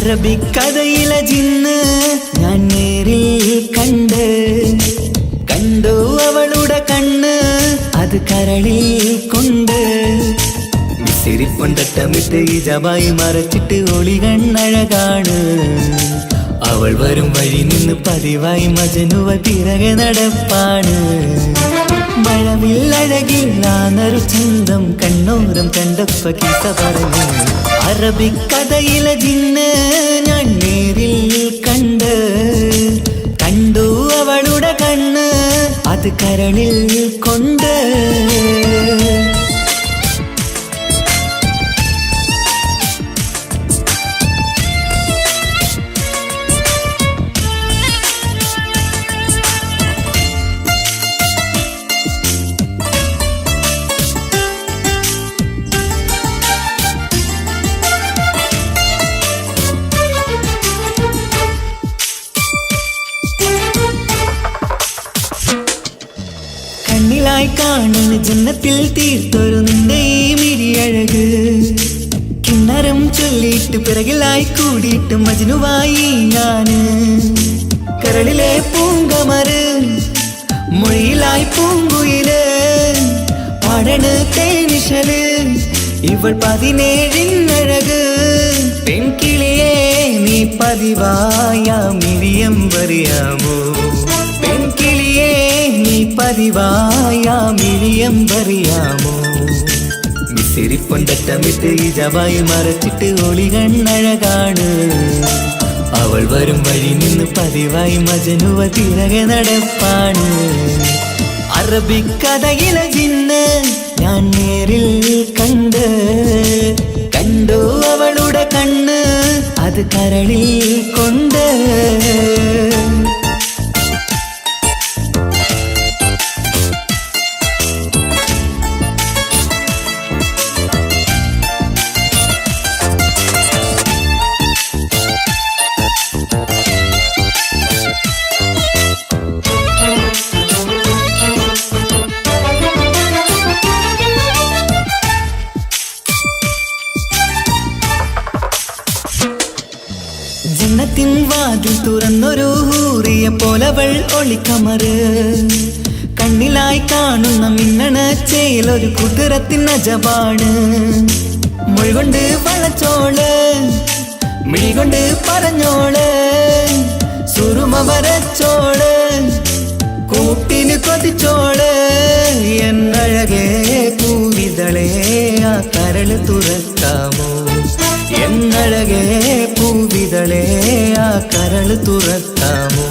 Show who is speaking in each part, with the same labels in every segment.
Speaker 1: അറബിക്കഥയിലെ ജിന്ന് ഞാൻ നേരിൽ കണ്ടു അവളുടെ കണ്ണ് അത് കരളിൽ കൊണ്ട് മിസിരിപ്പൊണ്ടട്ടമിട്ട് ഇജബായി മറച്ചിട്ട് ഒളി കണ്ണഴകാണ് അവൾ വരും വഴി നിന്ന് പതിവായി മജനുവ തിരകെ നടപ്പാണ് മഴവില്ലഴകില്ലാന്നൊരു ചന്തം കണ്ണോരം കണ്ടപ്പ കീസ പറഞ്ഞു അറബിക്കഥയിലെ ജിന്ന് ഞാൻ നേരിൽ കണ്ടു അവളുടെ കണ്ണ് അത് കരളിൽ കൊണ്ട് കണ്ണിലായി കാണുന്ന ജന്നത്തിൽ തീർത്തൊരു നിന്റെ ഈ മിഴിയഴക് കിണ്ണരം ചൊല്ലിയിട്ട് പിറകിലായി കൂടിയിട്ട് മജ്നുവായി ഞാന് കരളിലെ പൂങ്കമര് മൊഴിയിലായി പൂങ്കുയില് പാടണ് തേനിശല് ഇവൾ 17 പെൺകിളിയെ നീ പതിവായ മിഴിയം പറയാമോ പെൺകിളിയെ നീ പതിവായ മിഴിയം പറയാമോ മിസിരിപ്പൊണ്ടട്ടമിട്ട് ഇജബായി മറച്ചിട്ട് ഒളി കണ്ണഴകാണ് അവൾ വരും വഴി നിന്ന് പതിവായി മജനുവ തിരകെ നടപ്പാണ് അറബിക്കഥയിലെ ജിന്ന് ഞാൻ നേരിൽ കണ്ടു അവളുടെ കണ്ണ് അത് കരളിൽ കൊണ്ട് ജന്നത്തിൻ വാതിൽ തുറന്നൊരു ഹൂറിയ പോലവൾ ഒളിക്കമറ് കണ്ണിലായി കാണുന്ന മിന്നണ ചേലൊരു കുതിരത്തിൻ അജബാണ് മൊഴികൊണ്ട് വളച്ചോള് മിഴികൊണ്ട് പറഞ്ഞോള് സുറുമ വരച്ചോള് കൂട്ടിന് കൊതിച്ചോള് എന്നഴകേ പൂവിതളേ ആ കരള് തുറക്കാമോ എന്നഴകേ പൂവിതളേ ആ കരള് തുറക്കാമോ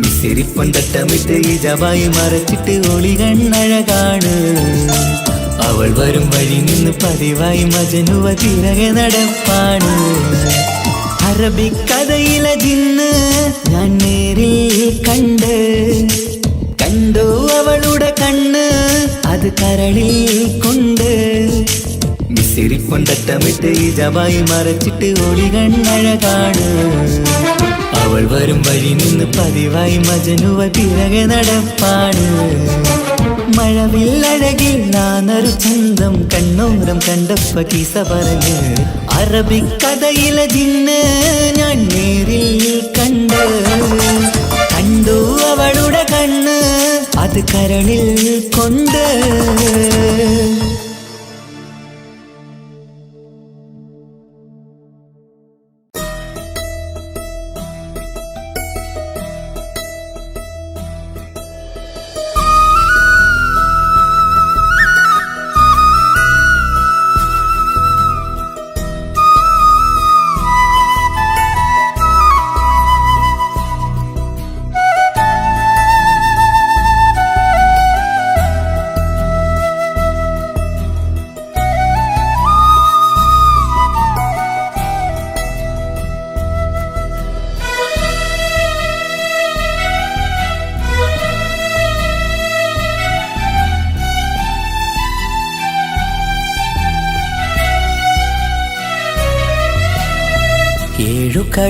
Speaker 1: മിസിരിപ്പൊണ്ടട്ടമിട്ട് ഇജബായി മറച്ചിട്ട് ഒളി കണ്ണഴകാണ് അവൾ വരും വഴി നിന്ന് പതിവായി മജനുവ തിരകെ നടപ്പാണ് അറബിക്കഥയിലെ ജിന്ന് ഞാൻ നേരിൽ കണ്ടു അവളുടെ കണ്ണ് അത് കരളിൽ കൊണ്ട് മിസിരിപ്പൊണ്ടട്ടമിട്ട് ഇജബായി മറച്ചിട്ട് ഒളി കണ്ണഴകാണ് അവൾ വരും വഴി നിന്ന് പതിവായി മജനുവ തിരകെ നടപ്പാണ് മഴവില്ലഴകില്ലാന്നൊരു ചന്തം കണ്ണോരം കണ്ടപ്പ കീസ പറഞ്ഞ് അറബിക്കഥയിലെ ജിന്ന് ഞാൻ നേരിൽ കണ്ടു അവളുടെ കണ്ണ് അത് കരളിൽ കൊണ്ട്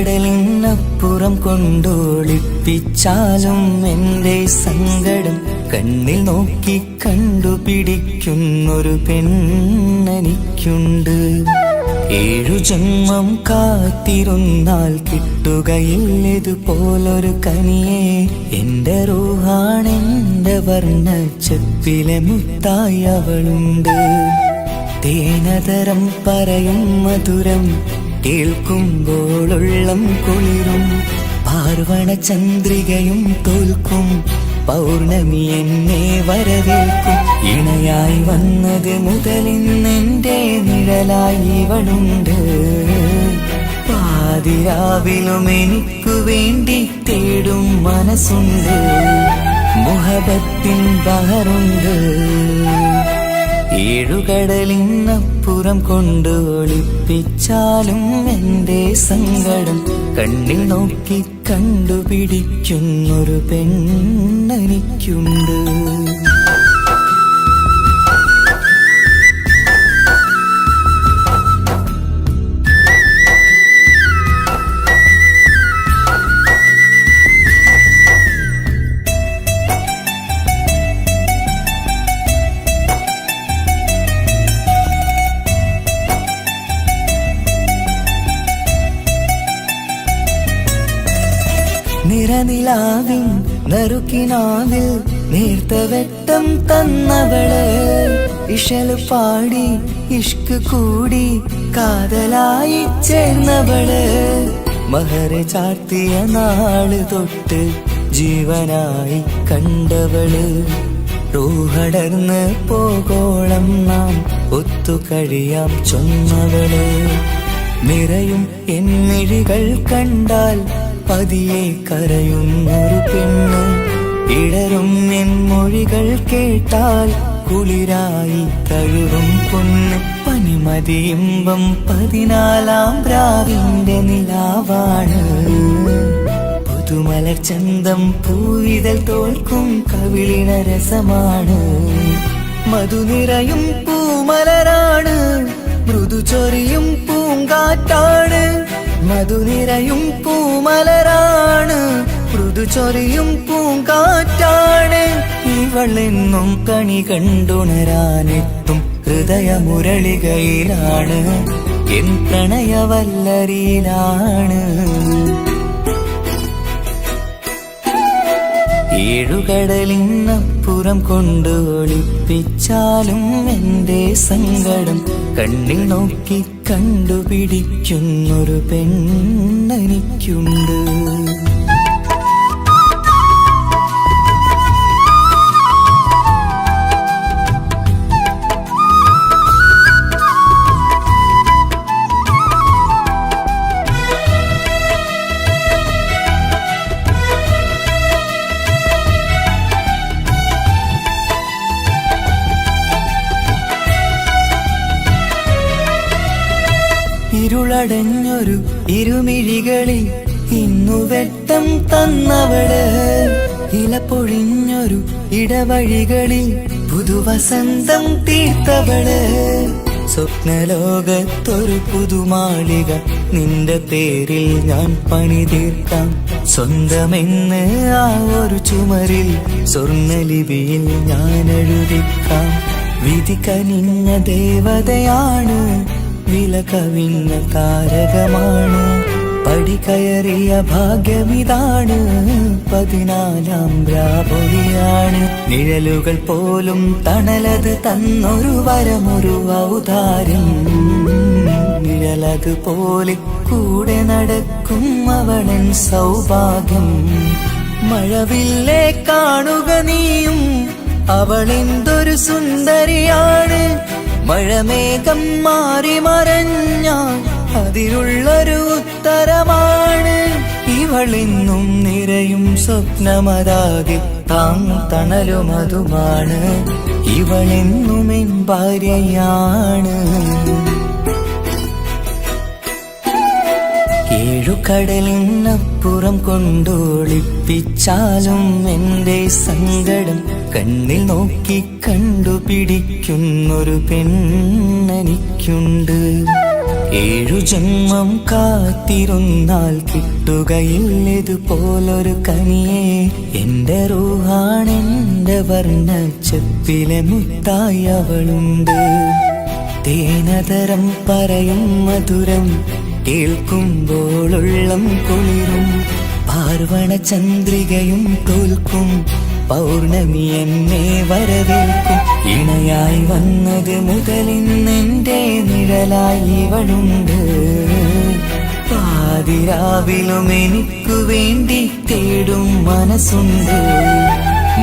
Speaker 1: കടലിനപ്പുറം കൊണ്ടോളിപ്പിച്ചാലും എൻ്റെ സങ്കടം കണ്ണിൽ നോക്കി കണ്ടുപിടിക്കുന്നൊരു പെണ്ണെനിക്കുണ്ട്. ഏഴു ജന്മം കാത്തിരുന്നാൽ കിട്ടുകയില്ലതുപോലൊരു കനിയെ. എന്റെ റൂഹാണെന്റെ വർണ്ണച്ചെപ്പിലെ മുത്തായി അവളുണ്ട്. തേനതരം പറയും മധുരം കേൾക്കുമ്പോളുള്ളം കുളിരും. പാർവണ ചന്ദ്രികയും തോൽക്കും പൗർണമി എന്നെ വരവേൽക്കും. ഇണയായി വന്നത് മുതലിന്നെന്റെ നിഴലായി ഇവളുണ്ട്. പാതിരാവിലും എനിക്കു വേണ്ടി തേടും മനസ്സുണ്ട്. മുഹബത്തിൻ ബഹറുണ്ട്. ഏഴുകടലിനപ്പുറം കൊണ്ട് ഒളിപ്പിച്ചാലും എന്റെ സങ്കടം കണ്ണിൽ നോക്കി കണ്ടുപിടിക്കുന്നൊരു പെണ്ണെനിക്കുണ്ട്. നിറനിലാവിൻ നറുക്കിനാവിൽ നേർത്ത വെട്ടം തന്നവള്. ഇഷല് പാടി ഇഷ്ക് കൂടി കാതലായി ചേർന്നവള്. മഹറ് ചാർത്തിയ നാള് തൊട്ട് ജീവനായി കണ്ടവള്. റൂഹടർന്ന് പോകോളം നാം ഒത്തുകഴിയാം ചൊന്നവള്. നിറയും എന്നിഴികൾ കണ്ടാൽ പതിയെ കരയുന്നൊരു പെണ്ണ്. ഇടറും എൻ മൊഴികൾ കേട്ടാൽ കുളിരായി തഴുകും പൊന്ന്. പനിമതിയിമ്പം 14-ാം രാവിന്റെ നിലാവാണ്. പുതുമലർ ചന്തം പൂവിതൽ തോൽക്കും കവിളിന രസമാണ്. മധുനിറയും പൂമലരാണ്. മൃദു ചൊരിയും പൂങ്കാറ്റാണ്. മധുനിറയും പൂമലരാണ്. മൃദു ചൊരിയും പൂങ്കാറ്റാണ്. ഇവളെന്നും കണി കണ്ടുണരാനെത്തും ഹൃദയമുരളികയിലാണ്. എൻ പ്രണയവല്ലരിയിലാണ്. ഏഴുകടലിനപ്പുറം കൊണ്ട് ഒളിപ്പിച്ചാലും എന്റെ സങ്കടം കണ്ണിൽ നോക്കി കണ്ടുപിടിക്കുന്നൊരു പെണ്ണെനിക്കുണ്ട്. ഇരുളടഞ്ഞൊരു ഇരുമിഴികളിൽ ഇന്നു വെട്ടം തന്നവള്. ഇലപ്പൊഴിഞ്ഞൊരു ഇടവഴികളിൽ പുതുവസന്തം തീർത്തവള്. സ്വപ്നലോകത്തൊരു പുതുമാളിക നിന്റെ പേരിൽ ഞാൻ പണിതീർക്കാം. സ്വന്തമെന്ന് ആ ഒരു ചുമരിൽ സ്വർണ്ണലിപിയിൽ ഞാൻ എഴുതിക്കാം. വിധി കനിഞ്ഞ ദേവതയാണ്. വില കവിഞ്ഞ താരകമാണ്. പടികയറിയ ഭാഗ്യമിതാണ്. 14-ാം രാപൊലിയാണ്. നിഴലുകൾ പോലും തണലത് തന്നൊരു വരമൊരു ഔദാര്യം. നിഴലതുപോലെ കൂടെ നടക്കും അവളൻ സൗഭാഗ്യം. മഴവില്ലേ കാണുക നീയും അവളെന്തൊരു സുന്ദരിയാണ്. മഴമേഘം മാറി മറഞ്ഞാൽ അതിലുള്ളൊരു ഉത്തരമാണ്. ഇവളെന്നും നിറയും സ്വപ്നമതാകെ താങ്ങും തണലുമതുമാണ്. ഇവളെന്നും എൻ ഭാര്യയാണ്. ഏഴുകടലിനപ്പുറം കൊണ്ടൊളിപ്പിച്ചാലും എന്റെ സങ്കടം കണ്ണിൽ നോക്കി കണ്ടുപിടിക്കുന്നൊരു പെണ്ണെനിക്കുണ്ട്. 7 ജന്മം കാത്തിരുന്നാൽ കിട്ടുകയില്ലതുപോലൊരു കനിയെ. എന്റെ റൂഹാണെന്റെ വർണ്ണച്ചെപ്പിലെ മുത്തായി അവളുണ്ട്. തേനതരം പറയും മധുരം കേൾക്കുമ്പോളുള്ളം കുളിരും. പാർവണ ചന്ദ്രികയും തോൽക്കും, പൗർണമി എന്നെ വരവേൽക്കും. ഇണയായി വന്നത് മുതലിന്നെന്റെ നിഴലായി ഇവളുണ്ട്. പാതിരാവിലും എനിക്കു വേണ്ടി തേടും മനസ്സുണ്ട്.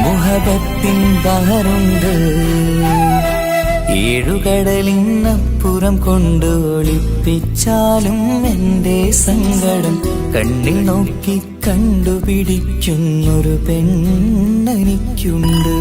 Speaker 1: മുഹബത്തിൻ ബഹറുണ്ട്. ഏഴുകടലിനപ്പുറം കൊണ്ട് ഒളിപ്പിച്ചാലും എന്റെ സങ്കടം കണ്ണിൽ നോക്കി കണ്ടുപിടിക്കുന്നൊരു പെണ്ണെനിക്കുണ്ട്.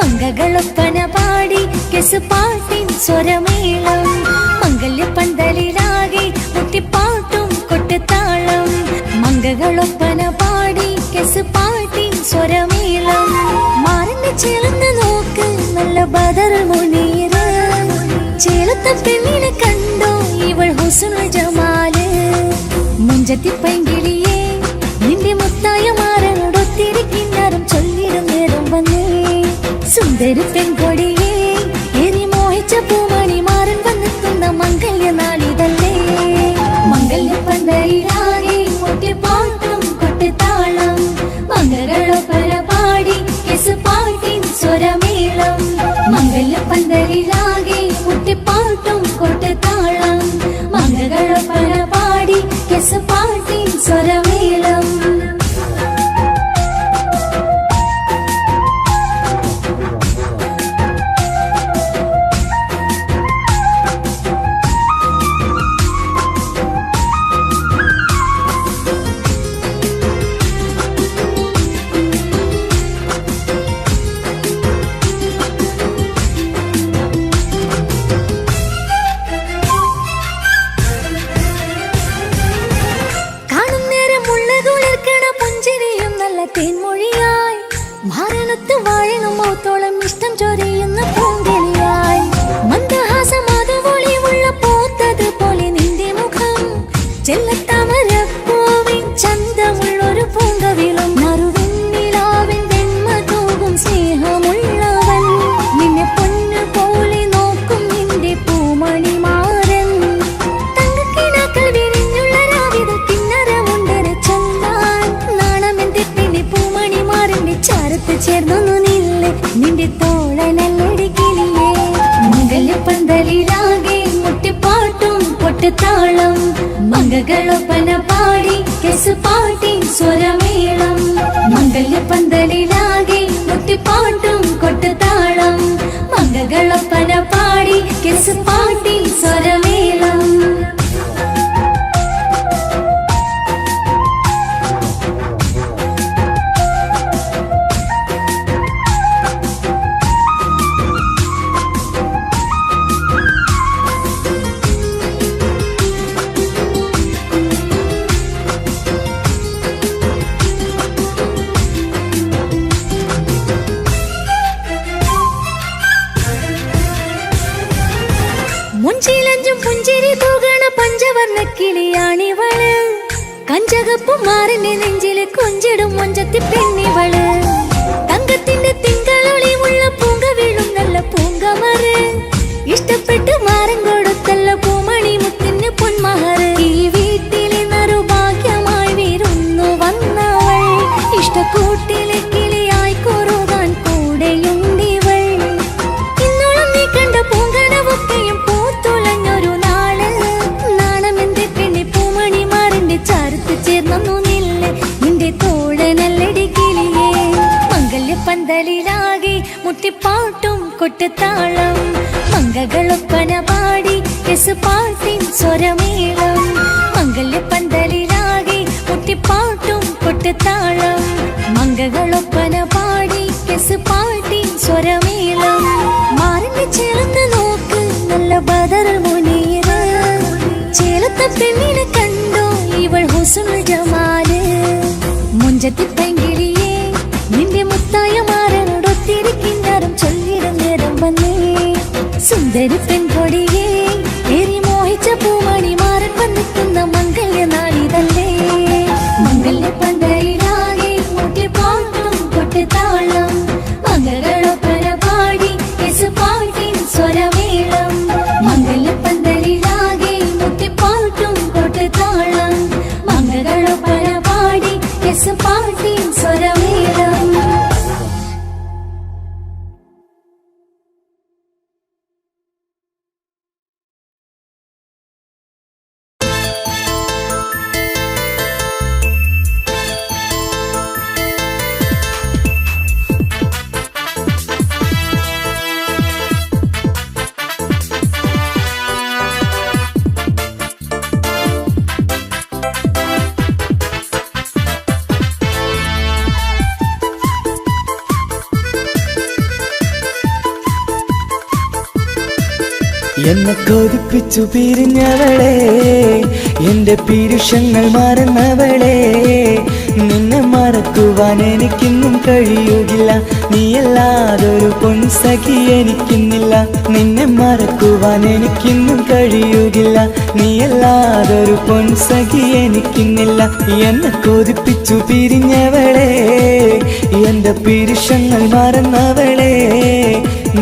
Speaker 2: മംഗളൊപ്പന പാടി കെസുപാട്ടിൻ സ്വരമേളം. മംഗല്യപ്പന്തലിലാകെ മുട്ടിപ്പാട്ടും കൊട്ടുതാളം. മംഗളൊപ്പന പാടി കെസുപാട്ടിൻ സ്വരമേളം. മാറിന്റെ ചേർന്ന് നോക്ക് നല്ല ബദർ മുനീറ്. ചേലത്തെ പെണ്ണിനെ കണ്ടോ ഇവൾ ഹുസ്നുൽ ജമാല്. മുഞ്ചത്തി പൈങ്കിളിയെ നിന്റെ മുത്തായ മാറനോടൊത്തിരി കിന്നാരം ചൊല്ലിടും നേരം വന്നേ. സുന്ദരി പെൺകൊടിയെ എരി മോഹിച്ച പൂമണി മാറൻ വന്നെത്തുന്ന മംഗല്യ നാളിതല്ലേ. മംഗല്യപ്പന്തലിലാകെ മുട്ടിപ്പാട്ടും കൊട്ടുതാളം. മംഗളൊപ്പന പാടി കെസുപാട്ടിൻ സ്വരമേളം. മംഗല്യപ്പന്തലിലാകെ മുട്ടിപ്പാട്ടും കൊട്ടുതാളം. മംഗളൊപ്പന പാടി കെസുപാട്ടിൻ സ്വരമേളം. തേൻമൊഴിയായി മാരണത്ത് വാഴണം മൗത്തോളം ഇഷ്ടം ചൊരിയുന്ന പൂങ്കിളിയായി. മന്ദഹാസമാതുവൊളിവുള്ള പോത്തത് പോലെ നിന്റെ മുഖം. ചെല്ലത്താമരപ്പൂവിൻ ചന്തമുള്ളൊരു പൂങ്കവിളും. മറുവെണ്ണിലാവിൻ വെണ്മ തൂകും സ്നേഹമുള്ളവൻ. നിന്നെ പൊന്നു പോലെ നോക്കും നിന്റെ പൂമണി മാറൻ. തങ്കക്കിനാക്കൾ വിരിഞ്ഞുള്ള രാവിത കിന്നരമുണ്ടന് ചൊല്ലാൻ. നാണമെന്റെ പൂമണി മാറിന്റെ ചാരത്ത് ചേർന്നു നില്ല് നിന്റെ തോളനല്ലടിക്കില്ലേ. മംഗല്യപ്പന്തലിലാകെ മുട്ടിപ്പാട്ടും കൊട്ടുതാളം. മംഗളൊപ്പന പാടി കെസുപാട്ടിൻ സ്വരമേളം. മംഗല്യപ്പന്തലിലാകെ മുട്ടിപ്പാട്ടും കൊട്ടുതാളം. മംഗളൊപ്പന പാടി കെസുപാട്ടിൻ സ്വരമേളം. മുഞ്ചിലഞ്ചും പുഞ്ചിരി തൂകണ പഞ്ചവർണ്ണ കിളിയാണിവള്. കഞ്ചകപ്പു മാറിന്റെ നെഞ്ചില് കൊഞ്ചിടും മൊഞ്ചത്തി പെണ്ണിവള്. തങ്കത്തിന്റെ തിങ്കളൊളിവുള്ള പൂങ്ക വീഴും നല്ല പൂങ്കമറ്. ഇഷ്ടപ്പെട്ട് മാറൻ കൊടുത്തല്ല പൂമണി മുത്തിന് പൊന്മഹറ്. ഈ വീട്ടിലെ നറുഭാഗ്യമായി വിരുന്നു വന്നവൾ. ഇഷ്ടക്കൂട്ടിലെ കിളിയായി കുറുകാൻ കൂടെയുണ്ടിവൾ. ഇന്നോളം നീ കണ്ട പൂങ്കനവൊക്കെയും പൂത്തുളഞ്ഞൊരു നാള്. നാണമെന്റെ പെണ്ണെ പൂമണി മാറിന്റെ ചാരത്ത് ചേർന്നു നില്ല് നിന്റെ തോളനല്ലടി കിളിയേ. മംഗല്യപ്പന്തലിലാകെ മുട്ടിപ്പാട്ടും കൊട്ടുതാളം മംഗളൊപ്പന പാടി പാട്ടിൻ സ്വരമേളം മംഗല്യ പന്തലിലാകെ മുട്ടിപ്പാട്ടും കൊട്ടുതാളം മംഗളൊപ്പന പാടി പാട്ടിൻ സ്വരമേളം മാറിന്റെ ചേർന്ന് നോക്ക് നല്ല ബദർ മുനീർ ചേലത്തെ പെണ്ണിനെ കണ്ടോ ഇവൾ ഹുസ്നുൽ ജമാല് മുഞ്ചത്തി പൈങ്കിളിയേ നിന്റെ മുത്തായ മാറനോടൊത്തിരിക്കിന്നാരും ചൊല്ലിടും നേരം വന്നേ സുന്ദരി പെൺകൊടിയേ ഏറി മോഹിച്ച പൂമണി മാറൻ വന്നെത്തുന്ന മംഗല്യ നാളിതല്ലേ മംഗല്യ പന്തലിലാകെ മുട്ടിപ്പാട്ടും കൊട്ടുതാളം മംഗളൊപ്പന പാടി പാട്ടിൻ സ്വരമേളം മംഗല്യ പന്തലിലാകെ മുട്ടിപ്പാട്ടും കൊട്ടുതാളം മംഗളൊപ്പന പാടി പാട്ടിൻ സ്വരമേളം
Speaker 1: എന്നെ കൊതിപ്പിച്ചു പിരിഞ്ഞവളെ എന്റെ പീരുഷങ്ങൾ മറന്നവളെ നിന്നെ മറക്കുവാൻ എനിക്കിന്നും കഴിയുകില്ല നീയല്ലാതൊരു പൊൻസഖി എനിക്കിന്നില്ല നിന്നെ മറക്കുവാൻ എനിക്കിന്നും കഴിയുകില്ല നീയല്ലാതൊരു പൊൻസഖി എനിക്കിന്നില്ല എന്നെ കൊതിപ്പിച്ചു പിരിഞ്ഞവളെ എന്റെ പീരുഷങ്ങൾ മറന്നവളെ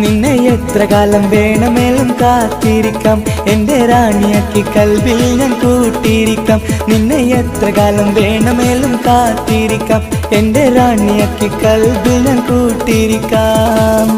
Speaker 1: നിന്നെ എത്ര കാലം വേണമെങ്കിലും കാത്തിരിക്കാം എന്റെ റാണിയാക്കി കൽവിൽ ഞാൻ കൂട്ടിയിരിക്കാം നിന്നെ എത്ര കാലം വേണമെങ്കിലും കാത്തിരിക്കാം എന്റെ റാണിയാക്കി കൽവിൽ ഞാൻ കൂട്ടിയിരിക്കാം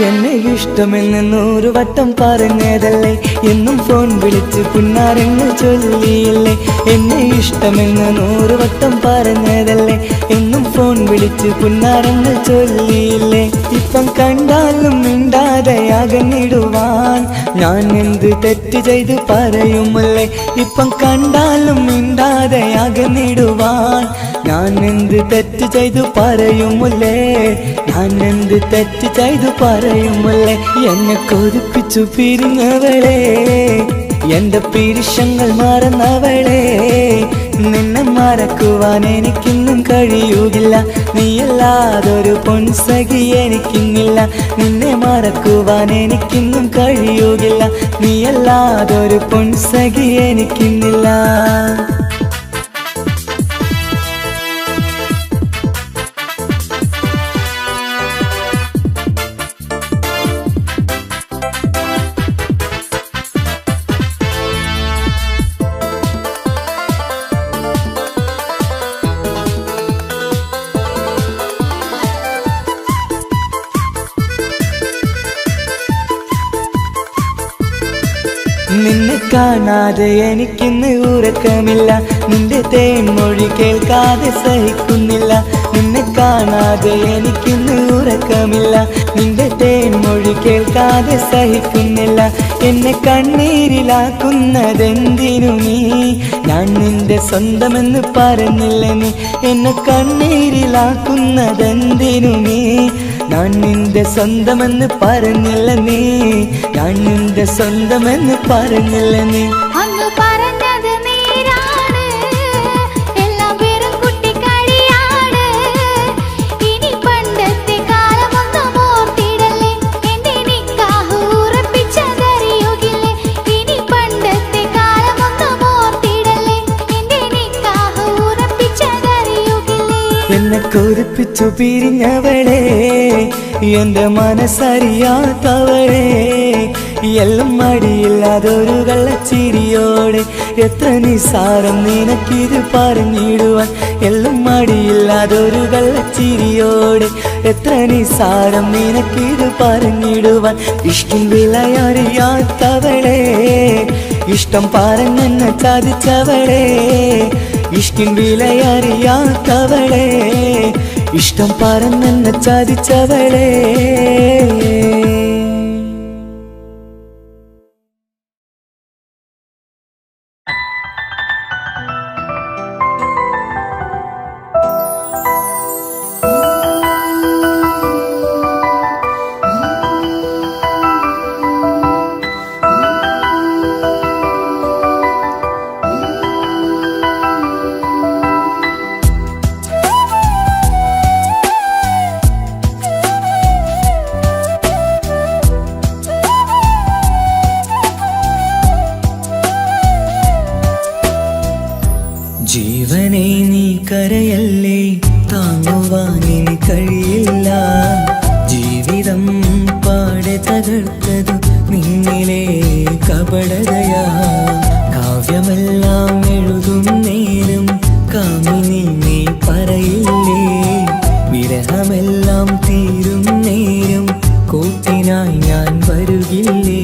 Speaker 1: എന്നെ ഇഷ്ടമെന്ന് 100 വട്ടം പറഞ്ഞതല്ലേ എന്നും ഫോൺ വിളിച്ച് പുന്നാരങ്ങൾ ചൊല്ലിയില്ലേ എന്നെ ഇഷ്ടമെന്ന് 100 വട്ടം പറഞ്ഞതല്ലേ എന്നും ഫോൺ വിളിച്ച് പുന്നാരങ്ങൾ ചൊല്ലിയില്ലേ ഇപ്പം കണ്ടാലും മിണ്ടാതെ അകന്നിടുവാൻ ഞാൻ എന്ത് തെറ്റ് ചെയ്ത് പറയുമല്ലേ ഇപ്പം കണ്ടാലും മിണ്ടാതെ അകന്നിടുവാൻ ഞാൻ എന്ത് തെറ്റ് ചെയ്തു പറയുമല്ലേ ഞാൻ എന്ത് തെറ്റ് ചെയ്തു പറയുമല്ലേ എന്നെ കൊതിപ്പിച്ചു പിരിഞ്ഞവളെ എന്റെ പീരുഷങ്ങൾ മറന്നവളെ നിന്നെ മറക്കുവാൻ എനിക്കിന്നും കഴിയുകില്ല നീയല്ലാതൊരു പൊൻസഖി എനിക്കിന്നില്ല നിന്നെ മറക്കുവാൻ എനിക്കിന്നും കഴിയുകില്ല നീയല്ലാതൊരു പൊൻസഖി എനിക്കിന്നില്ല നിന്നെ കാണാതെ എനിക്കിന്ന് ഉറക്കമില്ല നിന്റെ തേൻമൊഴി കേൾക്കാതെ സഹിക്കുന്നില്ല നിന്നെ കാണാതെ എനിക്കിന്ന് ഉറക്കമില്ല നിന്റെ തേൻമൊഴി കേൾക്കാതെ സഹിക്കുന്നില്ല എന്നെ കണ്ണീരിലാക്കുന്നതെന്തിനു നീ ഞാൻ നിന്റെ സ്വന്തമെന്ന് പറഞ്ഞില്ല നീ എന്നെ കണ്ണീരിലാക്കുന്നതെന്തിനു നീ ഞാൻ നിന്റെ സ്വന്തമെന്ന് പറഞ്ഞില്ല നീ ഞാൻ നിന്റെ സ്വന്തമെന്ന് പറഞ്ഞില്ല നീ
Speaker 2: അങ്ങ് പറഞ്ഞത് നേരാണ് എല്ലാം വെറും കുട്ടിക്കളിയാണ് ഇനി പണ്ടത്തെ കാലമൊന്നും ഓർത്തിടല്ലേ എന്റെ നിക്കാഹ് ഉറപ്പിച്ചതറിയുകില്ലേ ഇനി പണ്ടത്തെ കാലമൊന്നും ഓർത്തിടല്ലേ എന്റെ നിക്കാഹ് ഉറപ്പിച്ചതറിയുകില്ലേ
Speaker 1: എന്നെ കൊതിപ്പിച്ചു പിരിഞ്ഞവളെ എന്റെ മനസ്സറിയാത്തവളെ എല്ലാം മടിയില്ലാതൊരു കള്ളച്ചിരിയോടെ എത്ര നിസാരം നിനക്കിത് പറഞ്ഞിടുവാൻ എല്ലാം മടിയില്ലാതൊരു കള്ളച്ചിരിയോടെ എത്ര നിസാരം നിനക്കിത് പറഞ്ഞിടുവാൻ ഇഷ്ടം വിലയറിയാത്തവളെ ഇഷ്ടം പറഞ്ഞെന്നെ ചതിച്ചവളെ ഇഷ്ടം വിലയറിയാത്തവളെ ഇഷ്ടം പറഞ്ഞെന്നെ ചതിച്ചവളെ ജീവനെ നീ കരയല്ലേ താങ്ങുവാനിനി കഴിയില്ല ജീവിതം പാടെ തകർത്തതു നിന്നിലെ കപടതയാ കാവ്യമെല്ലാം എഴുതും നേരം കാമിനി നീ പറയില്ലേ വിരഹമെല്ലാം തീരും നേരം കൂട്ടിനായി ഞാൻ വരുകില്ലേ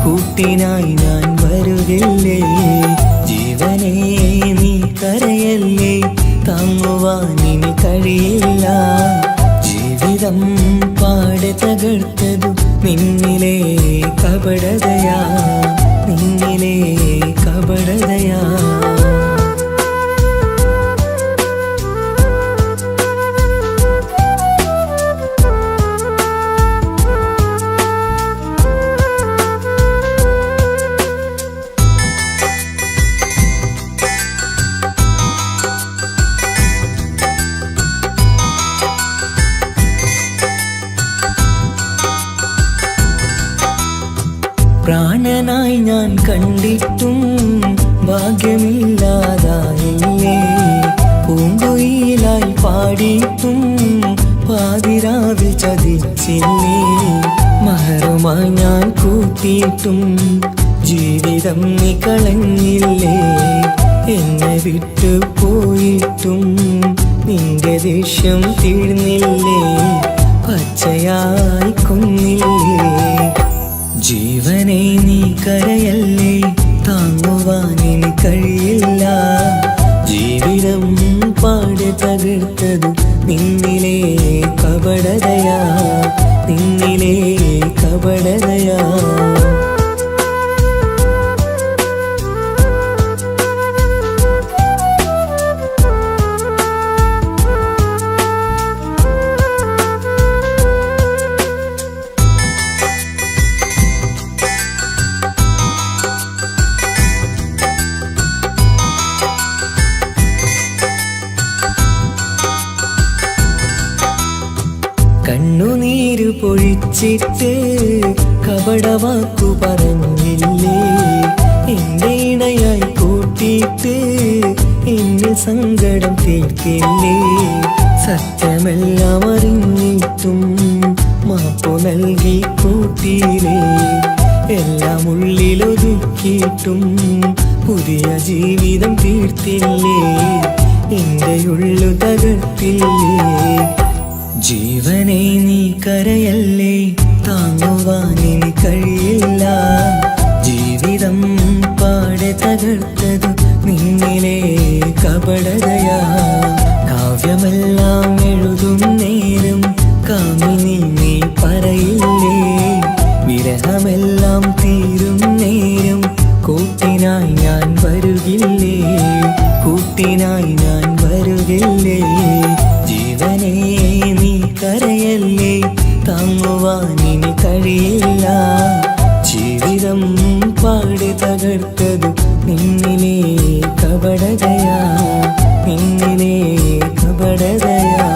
Speaker 1: കൂട്ടിനായി ഞാൻ വരുകില്ലേ ജീവനെ നീ കരയല്ലേ താങ്ങുവാനിനി കഴിയില്ല ജീവിതം പാടെ തകർത്തതു നിന്നിലെ കപടതയാ നിന്നിലെ കപടതയാ പ്രാണനായി ഞാൻ കണ്ടിട്ടും ഭാഗ്യമില്ലാതായില്ലേ പൂങ്കുയിലായി പാടിയിട്ടും പാതിരാവിൽ ചതിച്ചില്ലേ മഹറുമായി ഞാൻ കൂട്ടിയിട്ടും ജീവിതം നീ കളഞ്ഞില്ലേ എന്നെ വിട്ടു പോയിട്ടും നിന്റെ ദേഷ്യം തീർന്നില്ലേ പച്ചയായി കൊന്നില്ലേ ജീവനെ നീ കരയല്ലേ താങ്ങുവാനിനി കഴിയില്ല ജീവിതം പാടെ തകർത്തതു നിന്നിലെ കപടതയാ നിന്നിലെ കപടതയാ കണ്ണുനീര് പൊഴിച്ചിട്ട് കപടവാക്കു പറഞ്ഞില്ലേ എന്റെ ഇണയായി കൂട്ടിയിട്ട് എന്നിൽ സങ്കടം തീർക്കില്ലേ സത്യമെല്ലാം അറിഞ്ഞിട്ടും മാപ്പു നൽകി കൂട്ടിയില്ലേ എല്ലാം ഉള്ളിലൊതുക്കിയിട്ടും പുതിയ ജീവിതം തീർത്തില്ലേ എന്റെ ഉള്ളു തകർത്തില്ലേ ജീവനെ നീ കരയല്ലേ താങ്ങുവാനിനി കഴിയില്ല ജീവിതം പാടെ തകർത്തതു നിന്നിലെ കപടതയാ കാവ്യമെല്ലാം എഴുതും നേരം കാമിനി നീ പറയില്ലേ വിരഹമെല്ലാം തീരും നേരം കൂട്ടിനായി ഞാൻ വരുകില്ലേ കൂട്ടിനായി ഞാൻ വരുകില്ലേ ജീവനെ നീ കരയല്ലേ താങ്ങുവാനിനി കഴിയില്ല ജീവിതം പാടെ തകർത്തതു നിന്നിലെ കപടതയാ നിന്നിലെ കപടതയാ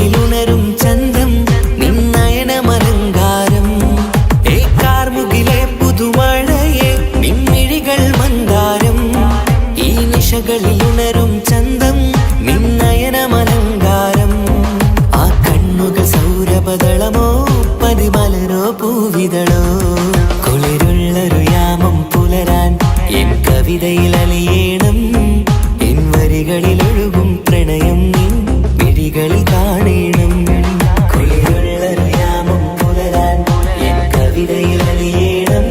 Speaker 1: നിശകളിൽ ഉണരും ചന്തം നിന്നയനമലങ്കാരം കാർമുകിലെ പുതുമഴയെ നിൻമിഴികൾ മന്ദാരം ഈ നിശകളിൽ ഉണരും ചന്തം നിന്നയനമലങ്കാരം ആ കണ്ണുകൾ സൗരഭദളമോ പതിമലരോ പൂവിതളോ കുളിരുള്ളൊരു യാമം പുലരാൻ എൻ കവിതയിൽ അലിയേണം എൻ വരികളിൽ ഒഴുകും പ്രണയം നിൻ മിഴികളിൽ കാണണം കുളിരുള്ളൊരു യാമം പുലരാൻ എൻ കവിതയിൽ അലിയേണം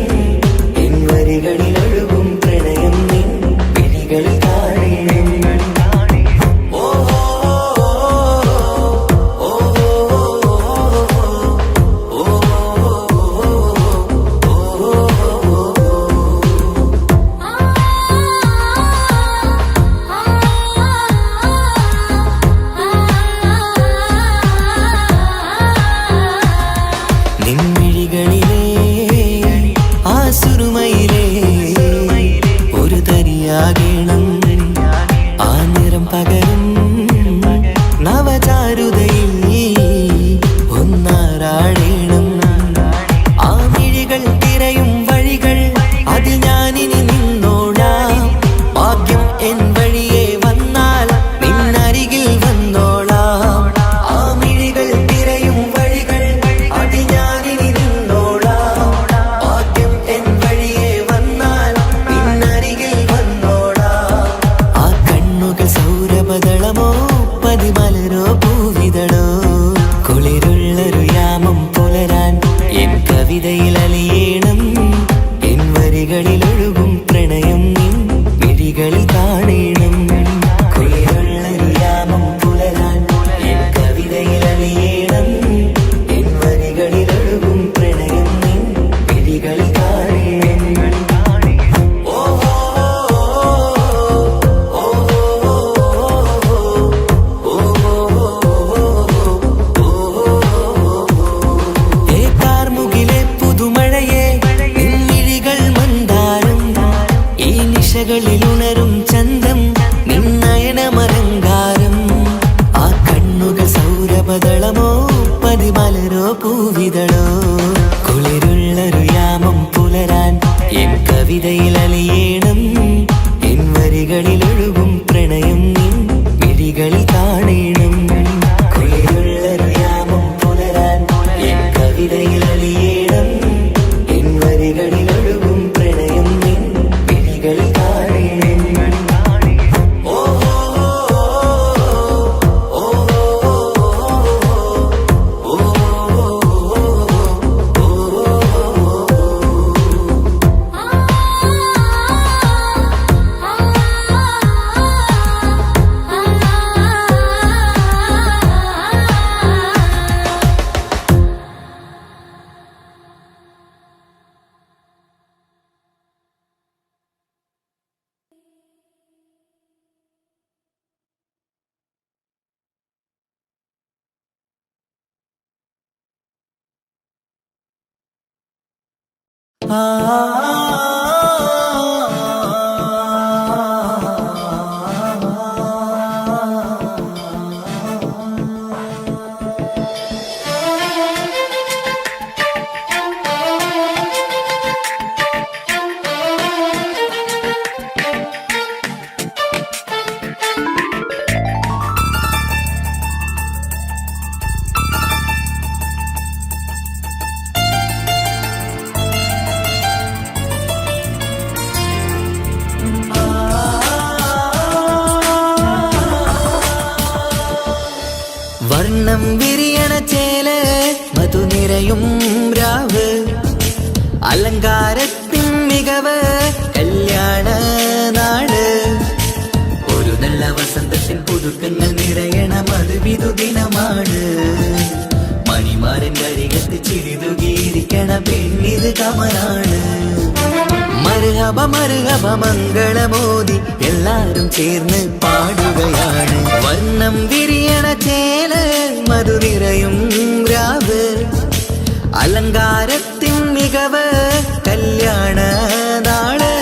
Speaker 1: എൻ വരികളിൽ ഒഴുകും പ്രണയം നിൻ മിഴികളിൽ കാണണം നിൻമിഴികളിലെ ആ സുറുമയിലെ ഒരു തരിയാകണം ആ നിറം പകരും നവചാരുതയിൽ ഒന്നാറാടേണം ആ മിഴികൾ തിരയും വഴികൾ അതിൽ ഞാനിനി നിന്നോളാം ഭാഗ്യം എൻ വഴിയെ വന്നാൽ നിന്നരികിൽ വന്നോളാം ആ മിഴികൾ തിരയും വഴികൾ അതിൽ ഞാനിനി നിന്നോളാം ഭാഗ്യം എൻ വഴിയെ വന്നാൽ നിന്നരികിൽ വന്നോളാം ആ കണ്ണുകൾ സൗരഭദളമോ പതിമലരോ പൂവിതളോ കുളിരുള്ളൊരു യാമം പുലരാൻ എൻ കവിതയിൽ അലിയേണം എൻ വരികളിൽ ഒഴുകും പ്രണയം നിൻ മിഴികളിൽ കാണണം കുളിരുള്ളൊരു യാമം പുലരാൻ എൻ കവിതയിൽ അലിയേണം എൻ വരികളിൽ ഒഴുകും പ്രണയം നിൻ മിഴികളിൽ കാണണം കാർമുകിലെ പുതുമഴയെ നിൻമിഴികൾ മന്ദാരം ഈ നിശകളിൽ ഉണരും ചന്തം നിന്നയനമലങ്കാരം ആ കണ്ണുകൾ സൗരഭദളമോ പതിമലരോ പൂവിതളോ കുളിരുള്ളൊരു യാമം പുലരാൻ എൻ കവിതയിൽ അലിയേണം എൻ വരികളിൽ ഒഴുകും പ്രണയം നിൻ മിഴികളിൽ കാണണം കുളിരുള്ളൊരു യാമം പുലരാൻ എൻ കവിതയിൽ അലിയേണം എൻ വരികളിൽ ഒഴുകും പ്രണയം നിൻ മിഴികളിൽ കാണണം വർണ്ണം വിരിയണ ചേല മധുനിരയും രാവ് അലങ്കാരത്തിൻ മികവ് കല്യാണ നാട് ഒരു നല്ല വസന്തത്തിൽ പുതുക്കങ്ങൾ നിറയണ മധുവിധു ദിനമാണ് മണിമാരൻ അരികത്ത് ചിരിതുകീരിക്കണ പെണ്ണിത് കമലാണ് മർഹബ മർഹബ മംഗളമോദി എല്ലാരും ചേർന്ന് പാടുകയാണ് വർണ്ണം വിരിയണ ചേല മധുനിരയും രാവ് അലങ്കാരത്തിൻ മികവ് കല്യാണ നാള്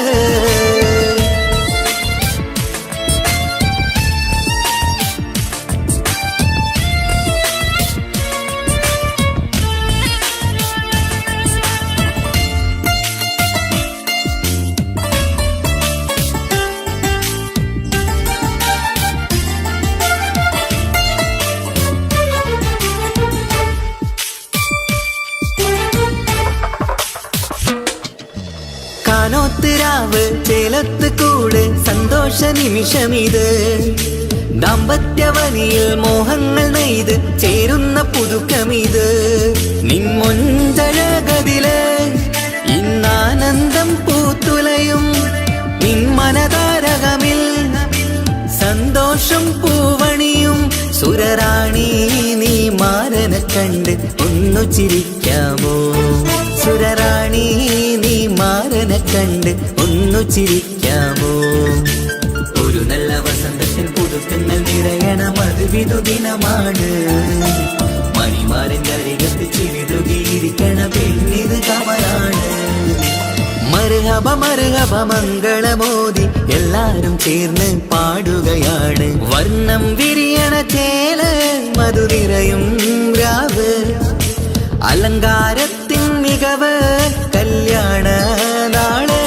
Speaker 1: സന്തോഷ നിമിഷമിത് ദാമ്പത്യവനിയിൽ മോഹങ്ങൾ നെയ്ത് ചേരുന്ന പുതുക്കമിത് നിൻമൊഞ്ചഴകതില് ഇന്നാനന്ദം പൂത്തുലയും നിൻ മനതാരകമിൽ സന്തോഷം പൂവണിയും സുരറാണി നീ മാരനെ കണ്ട് ഒന്നു ചിരിക്കാമോ സുരറാണി നീ മാരനെ കണ്ട് ഒന്നു ചിരിക്കാമോ ഒരു നല്ല വസന്തത്തിൽ പുതുക്കങ്ങൾ നിറയണം അത് വിധുദിനമാണ് മണിമാരന്റെ അരികത്ത് ചിരിതുകിയിരിക്കണ പെണ്ണിത് കമലാണ് മർഹബ മർഹബ മംഗളമോദി എല്ലാരും ചേർന്ന് പാടുകയാണ് വർണ്ണം വിരിയണ ചേല മധുനിറയും രാവ് അലങ്കാരത്തിൻ മികവ് കല്യാണ നാള്